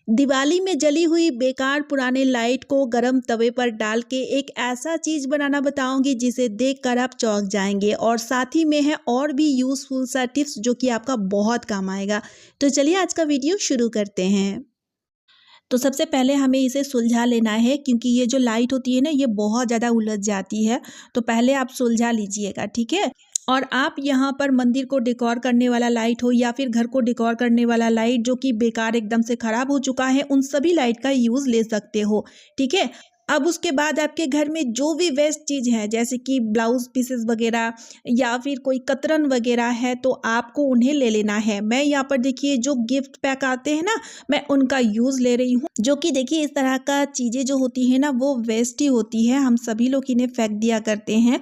दिवाली में जली हुई बेकार पुराने लाइट को गरम तवे पर डाल के एक ऐसा चीज बनाना बताऊंगी जिसे देखकर आप चौंक जाएंगे, और साथ ही में है और भी यूजफुल सा टिप्स जो कि आपका बहुत काम आएगा। तो चलिए आज का वीडियो शुरू करते हैं। तो सबसे पहले हमें इसे सुलझा लेना है, क्योंकि ये जो लाइट होती है ना, ये बहुत ज़्यादा उलझ जाती है। तो पहले आप सुलझा लीजिएगा, ठीक है। और आप यहाँ पर मंदिर को डेकोर करने वाला लाइट हो या फिर घर को डेकोर करने वाला लाइट जो कि बेकार एकदम से ख़राब हो चुका है, उन सभी लाइट का यूज़ ले सकते हो, ठीक है। अब उसके बाद आपके घर में जो भी वेस्ट चीज़ है, जैसे कि ब्लाउज पीसेस वगैरह या फिर कोई कतरन वगैरह है, तो आपको उन्हें ले लेना है। मैं यहाँ पर देखिए जो गिफ्ट पैक आते हैं ना, मैं उनका यूज़ ले रही हूँ, जो कि देखिए इस तरह का चीज़ें जो होती है ना, वो वेस्ट ही होती है। हम सभी लोग इन्हें फेंक दिया करते हैं।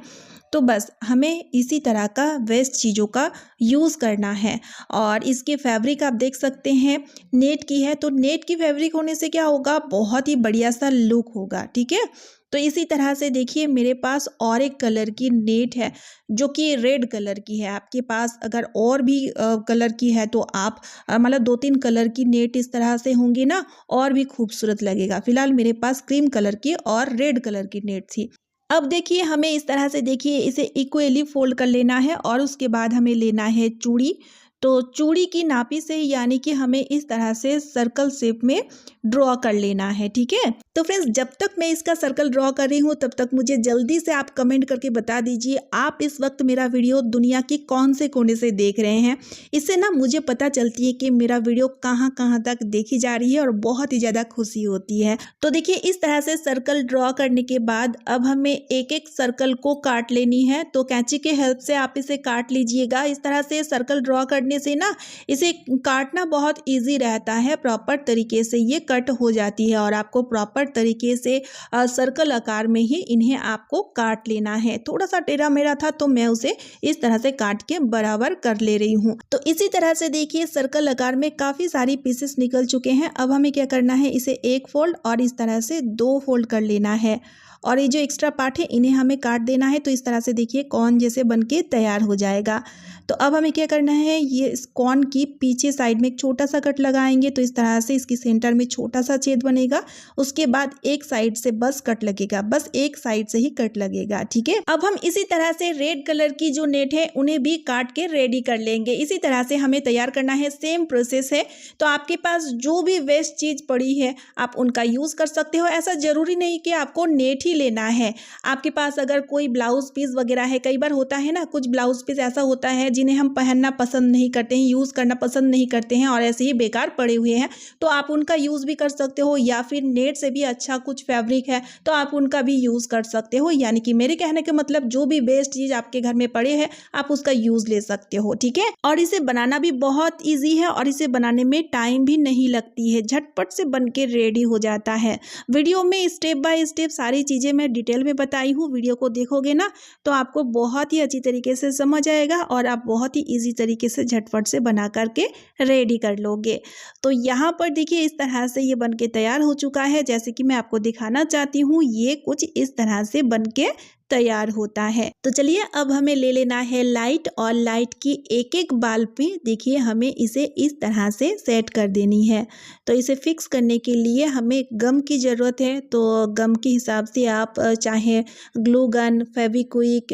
तो बस हमें इसी तरह का वेस्ट चीज़ों का यूज़ करना है। और इसके फैब्रिक आप देख सकते हैं, नेट की है। तो नेट की फैब्रिक होने से क्या होगा, बहुत ही बढ़िया सा लुक होगा, ठीक है। तो इसी तरह से देखिए मेरे पास और एक कलर की नेट है जो कि रेड कलर की है। आपके पास अगर और भी कलर की है तो आप मतलब 2-3 कलर की नेट इस तरह से होंगी ना, और भी खूबसूरत लगेगा। फिलहाल मेरे पास क्रीम कलर की और रेड कलर की नेट थी। अब देखिए हमें इस तरह से देखिए इसे इक्वली फोल्ड कर लेना है, और उसके बाद हमें लेना है चूड़ी। तो चूड़ी की नापी से यानी कि हमें इस तरह से सर्कल शेप में ड्रॉ कर लेना है, ठीक है। तो फ्रेंड्स, जब तक मैं इसका सर्कल ड्रॉ कर रही हूँ तब तक मुझे जल्दी से आप कमेंट करके बता दीजिए आप इस वक्त मेरा वीडियो दुनिया की कौन से कोने से देख रहे हैं। इससे ना मुझे पता चलती है कि मेरा वीडियो कहाँ कहाँ तक देखी जा रही है, और बहुत ही ज़्यादा खुशी होती है। तो देखिए इस तरह से सर्कल ड्रॉ करने के बाद अब हमें एक एक सर्कल को काट लेनी है। तो कैंची के हेल्प से आप इसे काट लीजिएगा। इस तरह से सर्कल ड्रॉ करने से ना इसे काटना बहुत ईजी रहता है। प्रॉपर तरीके से ये कट हो जाती है, और आपको प्रॉपर तरीके से सर्कल आकार में ही इन्हें आपको काट लेना है। थोड़ा सा टेढ़ा मेढ़ा था तो मैं उसे इस तरह से काट के बराबर कर ले रही हूँ। तो इसी तरह से देखिए सर्कल आकार में काफ़ी सारी पीसेस निकल चुके हैं। अब हमें क्या करना है, इसे एक फोल्ड और इस तरह से 2 फोल्ड कर लेना है, और ये जो एक्स्ट्रा पार्ट है इन्हें हमें काट देना है। तो इस तरह से देखिए कॉर्न जैसे बनके तैयार हो जाएगा। तो अब हमें क्या करना है, ये इस कॉर्न की पीछे साइड में एक छोटा सा कट लगाएंगे। तो इस तरह से इसकी सेंटर में छोटा सा छेद बनेगा। उसके बाद एक साइड से बस कट लगेगा, बस एक साइड से ही कट लगेगा, ठीक है। अब हम इसी तरह से रेड कलर की जो नेट है उन्हें भी काट के रेडी कर लेंगे। इसी तरह से हमें तैयार करना है, सेम प्रोसेस है। तो आपके पास जो भी वेस्ट चीज पड़ी है आप उनका यूज कर सकते हो। ऐसा जरूरी नहीं कि आपको नेट ही लेना है। आपके पास अगर कोई ब्लाउज पीस वगैरह है, कई बार होता है ना, कुछ ब्लाउज पीस ऐसा होता है जिन्हें हम पहनना पसंद नहीं करते हैं, यूज़ करना पसंद नहीं करते हैं, और ऐसे ही बेकार पड़े हुए हैं, तो आप उनका यूज़ भी कर सकते हो। या फिर नेट से भी अच्छा कुछ फैब्रिक है तो आप उनका भी यूज़ कर सकते हो। यानी कि मेरे कहने का मतलब जो भी वेस्ट चीज़ आपके घर में पड़े हैं आप उसका यूज़ ले सकते हो, ठीक है। और इसे बनाना भी बहुत ईजी है, और इसे बनाने में टाइम भी नहीं लगती है, झटपट से बन के रेडी हो जाता है। वीडियो में स्टेप बाय स्टेप सारी चीज़ें मैं डिटेल में बताई हूँ। वीडियो को देखोगे ना तो आपको बहुत ही अच्छी तरीके से समझ आएगा, और आप बहुत ही इजी तरीके से झटपट से बना करके रेडी कर लोगे। तो यहाँ पर देखिए इस तरह से ये बन के तैयार हो चुका है। जैसे कि मैं आपको दिखाना चाहती हूँ, ये कुछ इस तरह से बन के तैयार होता है। तो चलिए अब हमें ले लेना है लाइट, और लाइट की एक एक बाल्ब पे देखिए हमें इसे इस तरह से सेट कर देनी है। तो इसे फिक्स करने के लिए हमें गम की ज़रूरत है। तो गम के हिसाब से आप चाहे ग्लू गन, फेविक्विक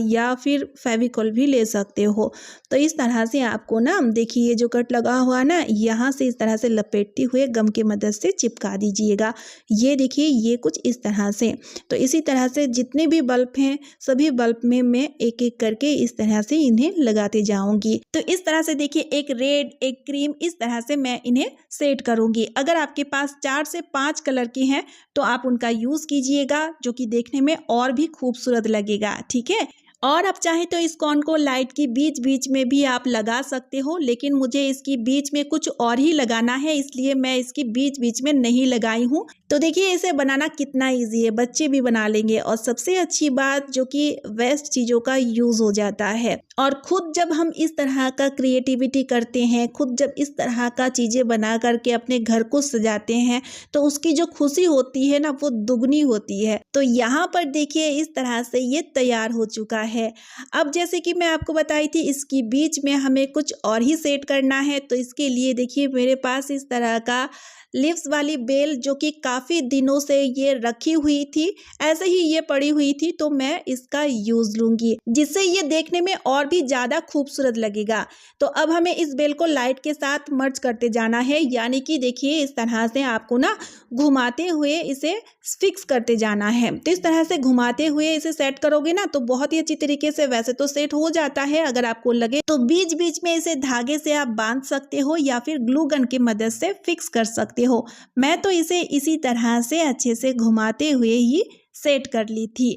या फिर फेविकॉल भी ले सकते हो। तो इस तरह से आपको ना देखिए जो कट लगा हुआ ना, यहाँ से इस तरह से लपेटते हुए गम की मदद से चिपका दीजिएगा। ये देखिए ये कुछ इस तरह से। तो इसी तरह से जितने भी बल्ब हैं सभी बल्ब में मैं एक एक करके इस तरह से इन्हें लगाते जाऊंगी। तो इस तरह से देखिए एक रेड, एक क्रीम, इस तरह से मैं इन्हें सेट करूंगी। अगर आपके पास 4 से 5 कलर की हैं तो आप उनका यूज़ कीजिएगा, जो कि देखने में और भी खूबसूरत लगेगा, ठीक है। और आप चाहे तो इस कॉर्न को लाइट की बीच बीच में भी आप लगा सकते हो, लेकिन मुझे इसकी बीच में कुछ और ही लगाना है, इसलिए मैं इसकी बीच बीच में नहीं लगाई हूँ। तो देखिए इसे बनाना कितना इजी है, बच्चे भी बना लेंगे। और सबसे अच्छी बात जो कि वेस्ट चीज़ों का यूज़ हो जाता है। और खुद जब हम इस तरह का क्रिएटिविटी करते हैं, खुद जब इस तरह का चीज़ें बना करके अपने घर को सजाते हैं, तो उसकी जो खुशी होती है ना वो दुगनी होती है। तो यहाँ पर देखिए इस तरह से ये तैयार हो चुका है। अब जैसे कि मैं आपको बताई थी, इसकी बीच में हमें कुछ और ही सेट करना है। तो इसके लिए देखिए मेरे पास इस तरह का लीव्स वाली बेल जो कि काफ़ी दिनों से ये रखी हुई थी, ऐसे ही ये पड़ी हुई थी, तो मैं इसका यूज़ लूँगी जिससे ये देखने में और भी ज़्यादा खूबसूरत लगेगा। तो अब हमें इस बेल को लाइट के साथ मर्ज करते जाना है, यानी कि देखिए इस तरह से आपको ना घुमाते हुए इसे फिक्स करते जाना है। तो इस तरह से घुमाते हुए इसे सेट करोगे ना तो बहुत ही अच्छी तरीके से वैसे तो सेट हो जाता है। अगर आपको लगे तो बीच बीच में इसे धागे से आप बांध सकते हो या फिर ग्लू गन की मदद से फिक्स कर सकते हो। मैं तो इसे इसी तरह से अच्छे से घुमाते हुए ही सेट कर ली थी।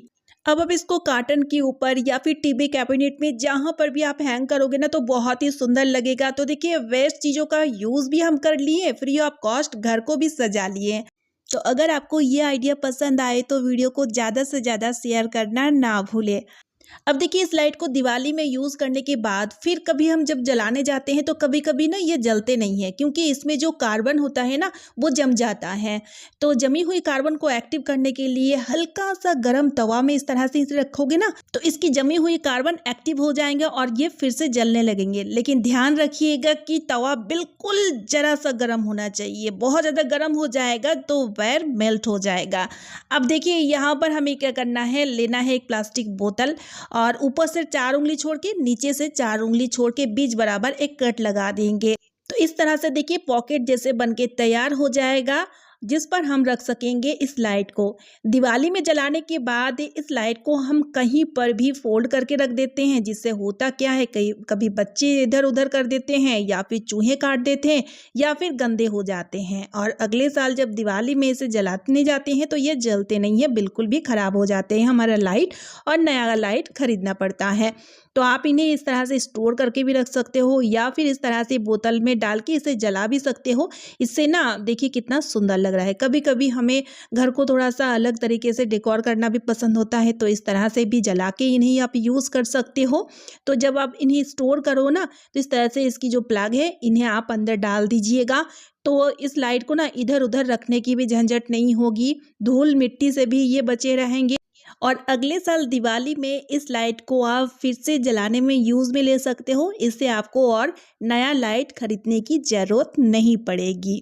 अब इसको कार्टन के ऊपर या फिर टीवी कैबिनेट में जहाँ पर भी आप हैंग करोगे ना तो बहुत ही सुंदर लगेगा। तो देखिए वेस्ट चीज़ों का यूज़ भी हम कर लिए, फ्री ऑफ कॉस्ट घर को भी सजा लिए। तो अगर आपको ये आइडिया पसंद आए तो वीडियो को ज़्यादा से ज़्यादा शेयर करना ना भूलें। अब देखिए इस लाइट को दिवाली में यूज़ करने के बाद फिर कभी हम जब जलाने जाते हैं तो कभी कभी ना ये जलते नहीं है, क्योंकि इसमें जो कार्बन होता है ना वो जम जाता है। तो जमी हुई कार्बन को एक्टिव करने के लिए हल्का सा गर्म तवा में इस तरह से इसे रखोगे ना तो इसकी जमी हुई कार्बन एक्टिव हो जाएंगे और ये फिर से जलने लगेंगे। लेकिन ध्यान रखिएगा कि तवा बिल्कुल जरा सा गर्म होना चाहिए, बहुत ज़्यादा गर्म हो जाएगा तो वायर मेल्ट हो जाएगा। अब देखिए यहाँ पर हमें क्या करना है, लेना है एक प्लास्टिक बोतल और ऊपर से 4 उंगली छोड़ के नीचे से 4 उंगली छोड़ के बीच बराबर एक कट लगा देंगे। तो इस तरह से देखिए पॉकेट जैसे बनके तैयार हो जाएगा, जिस पर हम रख सकेंगे इस लाइट को। दिवाली में जलाने के बाद इस लाइट को हम कहीं पर भी फोल्ड करके रख देते हैं, जिससे होता क्या है कई कभी बच्चे इधर उधर कर देते हैं या फिर चूहे काट देते हैं या फिर गंदे हो जाते हैं, और अगले साल जब दिवाली में इसे जलाने जाते हैं तो ये जलते नहीं है, बिल्कुल भी खराब हो जाते हैं हमारा लाइट और नया लाइट खरीदना पड़ता है। तो आप इन्हें इस तरह से स्टोर करके भी रख सकते हो या फिर इस तरह से बोतल में डाल के इसे जला भी सकते हो। इससे ना देखिए कितना सुंदर लग रहा है। कभी कभी हमें घर को थोड़ा सा अलग तरीके से डेकोर करना भी पसंद होता है, तो इस तरह से भी जला के इन्हें आप यूज़ कर सकते हो। तो जब आप इन्हें स्टोर करो ना तो इस तरह से इसकी जो प्लग है इन्हें आप अंदर डाल दीजिएगा, तो इस लाइट को ना इधर उधर रखने की भी झंझट नहीं होगी, धूल मिट्टी से भी ये बचे रहेंगे और अगले साल दिवाली में इस लाइट को आप फिर से जलाने में यूज़ में ले सकते हो। इससे आपको और नया लाइट खरीदने की ज़रूरत नहीं पड़ेगी।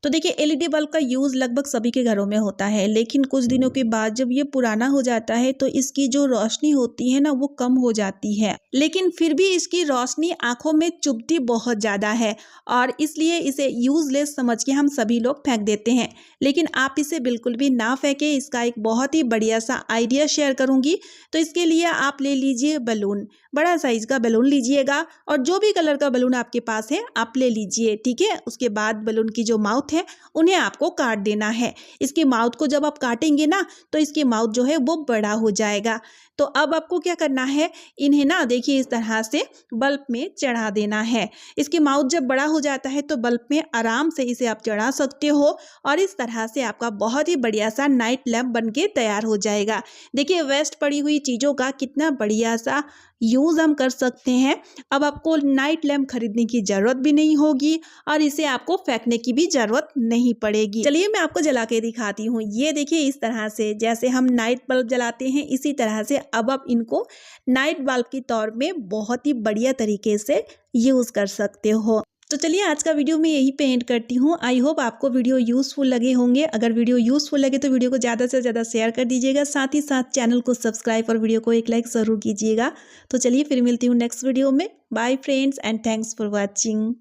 तो देखिए एलईडी बल्ब का यूज़ लगभग सभी के घरों में होता है, लेकिन कुछ दिनों के बाद जब ये पुराना हो जाता है तो इसकी जो रोशनी होती है ना वो कम हो जाती है, लेकिन फिर भी इसकी रोशनी आंखों में चुभती बहुत ज़्यादा है और इसलिए इसे यूज़लेस समझ के हम सभी लोग फेंक देते हैं। लेकिन आप इसे बिल्कुल भी ना फेंके, इसका एक बहुत ही बढ़िया सा आइडिया शेयर करूँगी। तो इसके लिए आप ले लीजिए बैलून, बड़ा साइज का बैलून लीजिएगा और जो भी कलर का बैलून आपके पास है आप ले लीजिए, ठीक है। उसके बाद बैलून की जो माउथ है उन्हें आपको काट देना है। इसके माउथ को जब आप काटेंगे ना तो इसके माउथ जो है वो बड़ा हो जाएगा। तो अब आपको क्या करना है, इन्हें ना देखिए इस तरह से बल्ब में चढ़ा देना है। इसके माउथ जब बड़ा हो जाता है तो बल्ब में आराम से इसे आप चढ़ा सकते हो और इस तरह से आपका बहुत ही बढ़िया सा नाइट लैम्प बनके तैयार हो जाएगा। देखिए वेस्ट पड़ी हुई चीज़ों का कितना बढ़िया सा यूज़ हम कर सकते हैं। अब आपको नाइट लैम्प खरीदने की ज़रूरत भी नहीं होगी और इसे आपको फेंकने की भी ज़रूरत नहीं पड़ेगी। चलिए मैं आपको जला के दिखाती हूँ। ये देखिए इस तरह से जैसे हम नाइट बल्ब जलाते हैं इसी तरह से अब आप इनको नाइट बल्ब के तौर में बहुत ही बढ़िया तरीके से यूज़ कर सकते हो। तो चलिए आज का वीडियो मैं यही पे एंड करती हूँ। आई होप आपको वीडियो यूज़फुल लगे होंगे। अगर वीडियो यूज़फुल लगे तो वीडियो को ज़्यादा से ज़्यादा शेयर कर दीजिएगा, साथ ही साथ चैनल को सब्सक्राइब और वीडियो को एक लाइक ज़रूर कीजिएगा। तो चलिए फिर मिलती हूँ नेक्स्ट वीडियो में। Bye friends and thanks for watching.